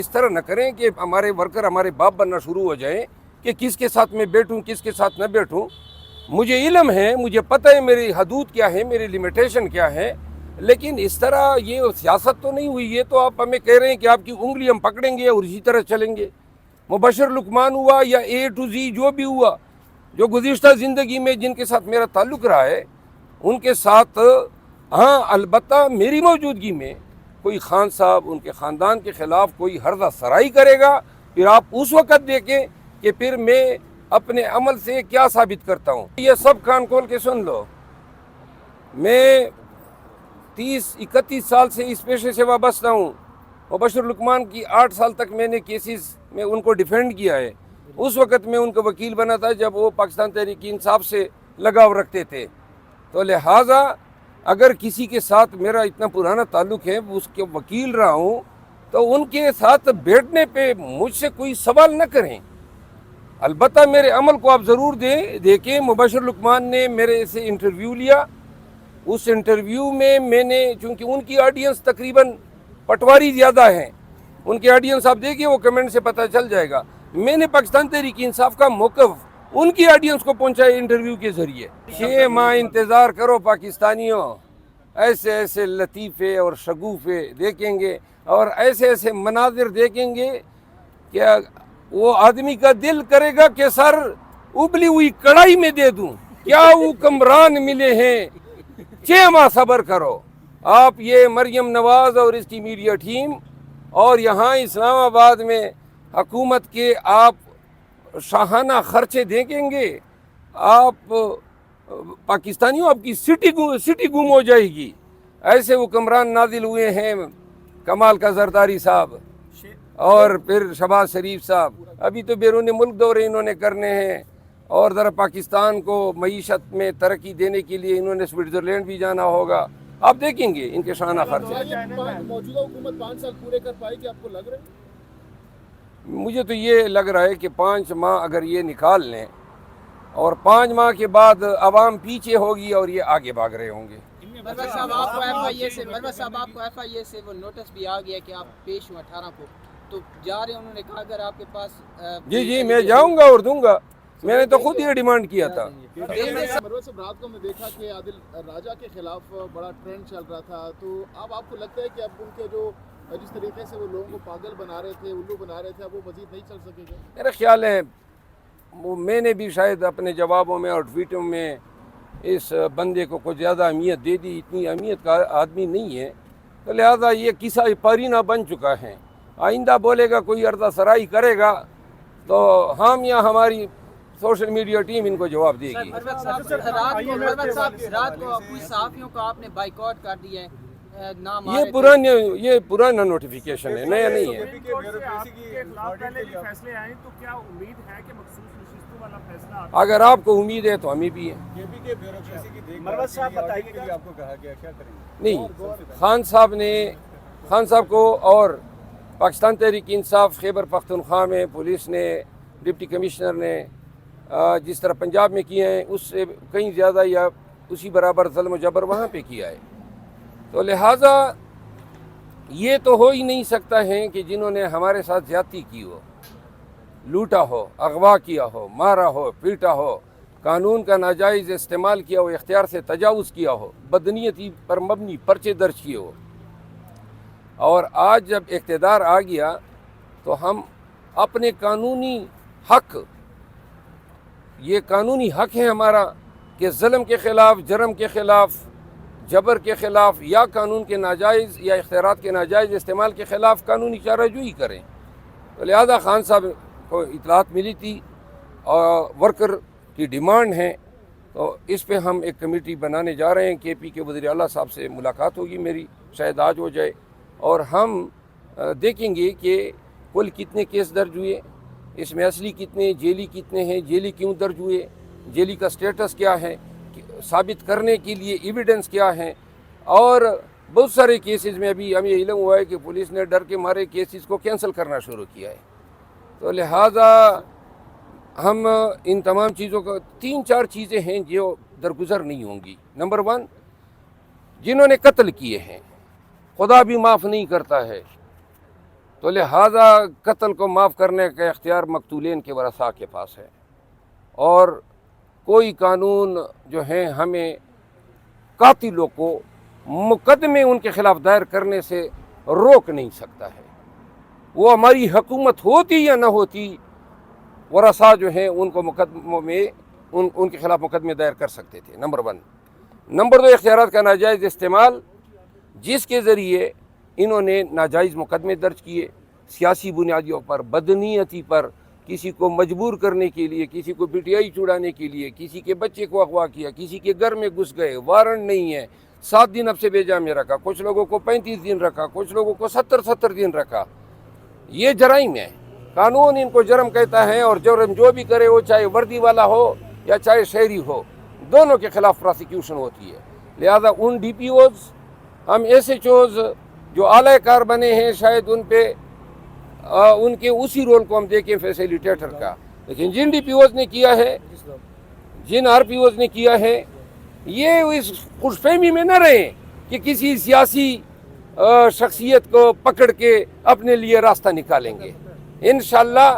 اس طرح نہ کریں کہ ہمارے ورکر ہمارے باپ بننا شروع ہو جائیں کہ کس کے ساتھ میں بیٹھوں کس کے ساتھ نہ بیٹھوں. مجھے علم ہے, مجھے پتہ ہے میری حدود کیا ہے, میری لمیٹیشن کیا ہے, لیکن اس طرح یہ سیاست تو نہیں ہوئی. یہ تو آپ ہمیں کہہ رہے ہیں کہ آپ کی انگلی ہم پکڑیں گے اور اسی طرح چلیں گے. مبشر لقمان ہوا یا اے ٹو زی جو بھی ہوا, جو گزشتہ زندگی میں جن کے ساتھ میرا تعلق رہا ہے ان کے ساتھ ہاں البتہ میری موجودگی میں کوئی خان صاحب ان کے خاندان کے خلاف کوئی ہردہ سرائی کرے گا, پھر آپ اس وقت دیکھیں کہ پھر میں اپنے عمل سے کیا ثابت کرتا ہوں. یہ سب کان کھول کے سن لو, میں 30-31 سال سے اس پیشے سے وابستہ ہوں. مبشر لقمان کی 8 سال تک میں نے کیسز میں ان کو ڈیفینڈ کیا ہے. اس وقت میں ان کا وکیل بنا تھا جب وہ پاکستان تحریک انصاف سے لگاؤ رکھتے تھے. تو لہٰذا اگر کسی کے ساتھ میرا اتنا پرانا تعلق ہے, اس کے وکیل رہا ہوں, تو ان کے ساتھ بیٹھنے پہ مجھ سے کوئی سوال نہ کریں. البتہ میرے عمل کو آپ ضرور دیکھیں. مبشر لقمان نے میرے سے انٹرویو لیا. اس انٹرویو میں نے, چونکہ ان کی آڈینس تقریباً پٹواری زیادہ ہیں, ان کی آڈینس آپ دیکھیے, وہ کمنٹ سے پتہ چل جائے گا. میں نے پاکستان تحریک انصاف کا موقف ان کی آڈینس کو پہنچایا انٹرویو کے ذریعے. 6 ماہ انتظار کرو پاکستانیوں, ایسے ایسے لطیفے اور شگوفے دیکھیں گے اور ایسے ایسے مناظر دیکھیں گے کہ وہ آدمی کا دل کرے گا کہ سر ابلی ہوئی کڑھائی میں دے دوں. کیا حکمران ملے ہیں, 6 ماہ صبر کرو. آپ یہ مریم نواز اور اس کی میڈیا ٹیم اور یہاں اسلام آباد میں حکومت کے آپ شاہانہ خرچے دیکھیں گے, آپ پاکستانیوں آپ کی سٹی گم ہو جائے گی. ایسے حکمران نازل ہوئے ہیں, کمال کا زرداری صاحب اور پھر شہباز شریف صاحب. ابھی تو بیرون ملک دورے انہوں نے کرنے ہیں, اور ذرا پاکستان کو معیشت میں ترقی دینے کے لیے انہوں نے سوئٹزرلینڈ بھی جانا ہوگا. آپ دیکھیں گے ان کے شاہانہ خرچے. موجودہ حکومت 5 سال پورے کر پائے گی, آپ کو لگ رہا ہے؟ مجھے تو یہ لگ رہا ہے کہ 5 ماہ اگر یہ نکال لیں اور 5 ماہ کے بعد عوام پیچھے ہوگی اور یہ آگے بھاگ رہے ہوں گے. مرزا صاحب آپ کو ایف آئی اے سے وہ نوٹس بھی آ گیا کہ آپ پیش ہوں 18 کو, تو جا رہے ہیں, انہوں نے کہا اگر آپ کے پاس جی میں جاؤں گا اور دوں گا. میں نے تو خود یہ ڈیمانڈ کیا تھا. مرزا صاحب رات کو میں دیکھا کہ عادل راجہ کے خلاف بڑا ٹرینڈ چل رہا تھا, تو اب آپ کو لگتا ہے کہ اب ان کے جو جس طریقے سے وہ لوگوں کو پاگل بنا رہے تھے, الو بنا رہے تھے, اب وہ مزید نہیں چل سکے گا؟ میرا خیال ہے میں نے بھی شاید اپنے جوابوں میں اور ٹویٹوں میں اس بندے کو کچھ زیادہ اہمیت دے دی. اتنی اہمیت کا آدمی نہیں ہے, تو لہٰذا یہ قصہ پارینہ بن چکا ہے. آئندہ بولے گا, کوئی عرضہ سرائی کرے گا, تو ہم یا ہماری سوشل میڈیا ٹیم ان کو جواب دے گی. رات کو کچھ صحافیوں کو آپ نے بائیکاٹ کر دیا ہے, یہ پرانا نوٹیفیکیشن ہے, نیا نہیں ہے. اگر آپ کو امید ہے تو ہمیں بھی ہے. نہیں, خان صاحب کو اور پاکستان تحریک انصاف خیبر پختونخوا میں پولیس نے, ڈپٹی کمشنر نے جس طرح پنجاب میں کیے ہیں, اس سے کہیں زیادہ یا اسی برابر ظلم و جبر وہاں پہ کیا ہے. تو لہٰذا یہ تو ہو ہی نہیں سکتا ہے کہ جنہوں نے ہمارے ساتھ زیادتی کی ہو, لوٹا ہو, اغوا کیا ہو, مارا ہو, پیٹا ہو, قانون کا ناجائز استعمال کیا ہو, اختیار سے تجاوز کیا ہو, بدنیتی پر مبنی پرچے درج کیے ہو, اور آج جب اقتدار آ گیا تو ہم اپنے قانونی حق, یہ قانونی حق ہے ہمارا کہ ظلم کے خلاف, جرم کے خلاف, جبر کے خلاف یا قانون کے ناجائز یا اختیارات کے ناجائز استعمال کے خلاف قانونی چارہ جوئی کریں. تو لہذا خان صاحب کو اطلاعات ملی تھی اور ورکر کی ڈیمانڈ ہے, تو اس پہ ہم ایک کمیٹی بنانے جا رہے ہیں. کے پی کے وزیر اعلیٰ صاحب سے ملاقات ہوگی میری, شاید آج ہو جائے, اور ہم دیکھیں گے کہ کل کتنے کیس درج ہوئے, اس میں اصلی کتنے, جیلی کتنے ہیں, جیلی کیوں درج ہوئے, جیلی کا سٹیٹس کیا ہے, ثابت کرنے کے لیے ایویڈنس کیا ہے. اور بہت سارے کیسز میں ابھی ہمیں علم ہوا ہے کہ پولیس نے ڈر کے مارے کیسز کو کینسل کرنا شروع کیا ہے. تو لہٰذا ہم ان تمام چیزوں کا 3-4 چیزیں ہیں جو درگزر نہیں ہوں گی. نمبر 1, جنہوں نے قتل کیے ہیں خدا بھی معاف نہیں کرتا ہے, تو لہٰذا قتل کو معاف کرنے کا اختیار مقتولین کے ورثاء کے پاس ہے، اور کوئی قانون جو ہے ہمیں قاتلوں کو مقدمے ان کے خلاف دائر کرنے سے روک نہیں سکتا ہے۔ وہ ہماری حکومت ہوتی یا نہ ہوتی، ورثاء جو ہیں ان کو مقدموں میں ان کے خلاف مقدمے دائر کر سکتے تھے، نمبر 1۔ نمبر 2، اختیارات کا ناجائز استعمال، جس کے ذریعے انہوں نے ناجائز مقدمے درج کیے سیاسی بنیادوں پر، بدنیتی پر، کسی کو مجبور کرنے کے لیے، کسی کو پی ٹی آئی چھڑانے کے لیے، کسی کے بچے کو اغوا کیا، کسی کے گھر میں گھس گئے، وارنٹ نہیں ہے، 7 دن اب سے بے جا میں رکھا، کچھ لوگوں کو 35 دن رکھا، کچھ لوگوں کو 70 دن رکھا۔ یہ جرائم ہے، قانون ان کو جرم کہتا ہے، اور جرم جو بھی کرے وہ چاہے وردی والا ہو یا چاہے شہری ہو، دونوں کے خلاف پراسیکیوشن ہوتی ہے۔ لہذا ان ڈی پی اوز، ہم ایس ایچ اوز جو اعلی کار بنے ہیں، شاید ان پہ ان کے اسی رول کو ہم دیکھیں فیسیلیٹیٹر کا، لیکن جن ڈی پی اوز نے کیا ہے، جن آر پی اوز نے کیا ہے، یہ اس خوش فہمی میں نہ رہیں کہ کسی سیاسی شخصیت کو پکڑ کے اپنے لیے راستہ نکالیں گے۔ انشاءاللہ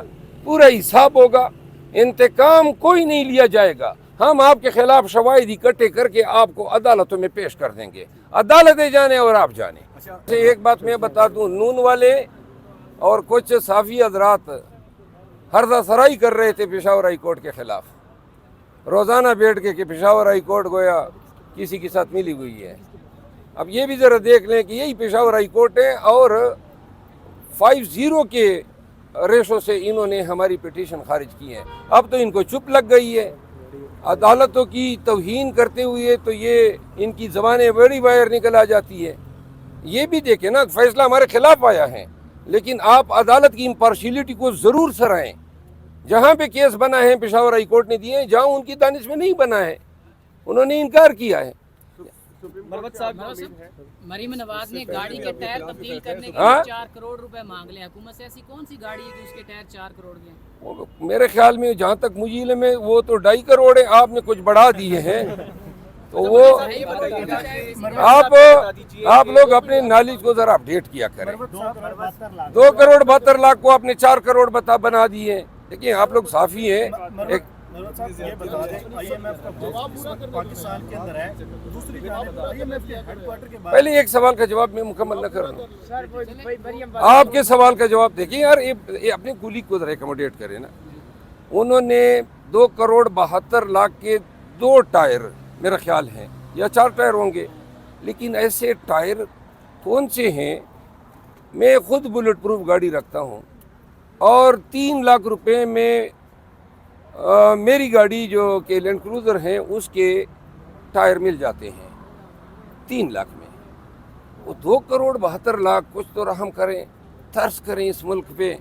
پورا حساب ہوگا، انتقام کوئی نہیں لیا جائے گا، ہم آپ کے خلاف شواہد اکٹھے کر کے آپ کو عدالتوں میں پیش کر دیں گے، عدالتیں جانے اور آپ جانے۔ ایک بات میں بتا دوں، نون والے اور کچھ صحافی حضرات ہردہ سرائی کر رہے تھے پشاور ہائی کورٹ کے خلاف، روزانہ بیٹھ کے کہ پشاور ہائی کورٹ گویا کسی کے ساتھ ملی ہوئی ہے۔ اب یہ بھی ذرا دیکھ لیں کہ یہی پشاور ہائی کورٹ ہے، اور 5-0 کے ریشو سے انہوں نے ہماری پٹیشن خارج کی ہے۔ اب تو ان کو چپ لگ گئی ہے، عدالتوں کی توہین کرتے ہوئے تو یہ ان کی زبانیں بڑی باہر نکل آ جاتی ہے۔ یہ بھی دیکھیں نا، فیصلہ ہمارے خلاف آیا ہے، لیکن آپ عدالت کی امپارشیلٹی کو ضرور سرائیں۔ جہاں پہ کیس بنا ہے پشاور ہائی کورٹ نے دیے ہیں، جہاں ان کی دانش میں نہیں بنا ہے انہوں نے انکار کیا ہے۔ مریم نواز نے گاڑی کے ٹائر تبدیل کرنے کے لیے 4 کروڑ روپے مانگ لے، حکومت سے ایسی کون سی گاڑی ہے کہ اس کے ٹائر 4 کروڑ کے ہیں؟ میرے خیال میں جہاں تک مجھے علم ہے وہ تو 2.5 کروڑ ہے، آپ نے کچھ بڑھا دیے ہیں، تو وہ آپ لوگ اپنے نالج کو ذرا اپڈیٹ کیا کریں۔ 2 کروڑ 72 لاکھ کو آپ نے 4 کروڑ بنا دیے۔ دیکھیں آپ لوگ صحافی ہیں، ایک پہلے ایک سوال کا جواب میں مکمل نہ کر دوں، آپ کے سوال کا جواب دیکھیں یار، یہ اپنے کولی کو ذرا ایکوموڈیٹ کریں نا۔ انہوں نے 2 کروڑ 72 لاکھ کے 2 ٹائر میرا خیال ہے، یا 4 ٹائر ہوں گے، لیکن ایسے ٹائر کون سے ہیں؟ میں خود بلٹ پروف گاڑی رکھتا ہوں، اور 3 لاکھ روپے میں میری گاڑی جو کہ لینڈ کروزر ہیں اس کے ٹائر مل جاتے ہیں 3 لاکھ میں۔ وہ 2 کروڑ 72 لاکھ، کچھ تو رحم کریں، ترس کریں اس ملک پہ۔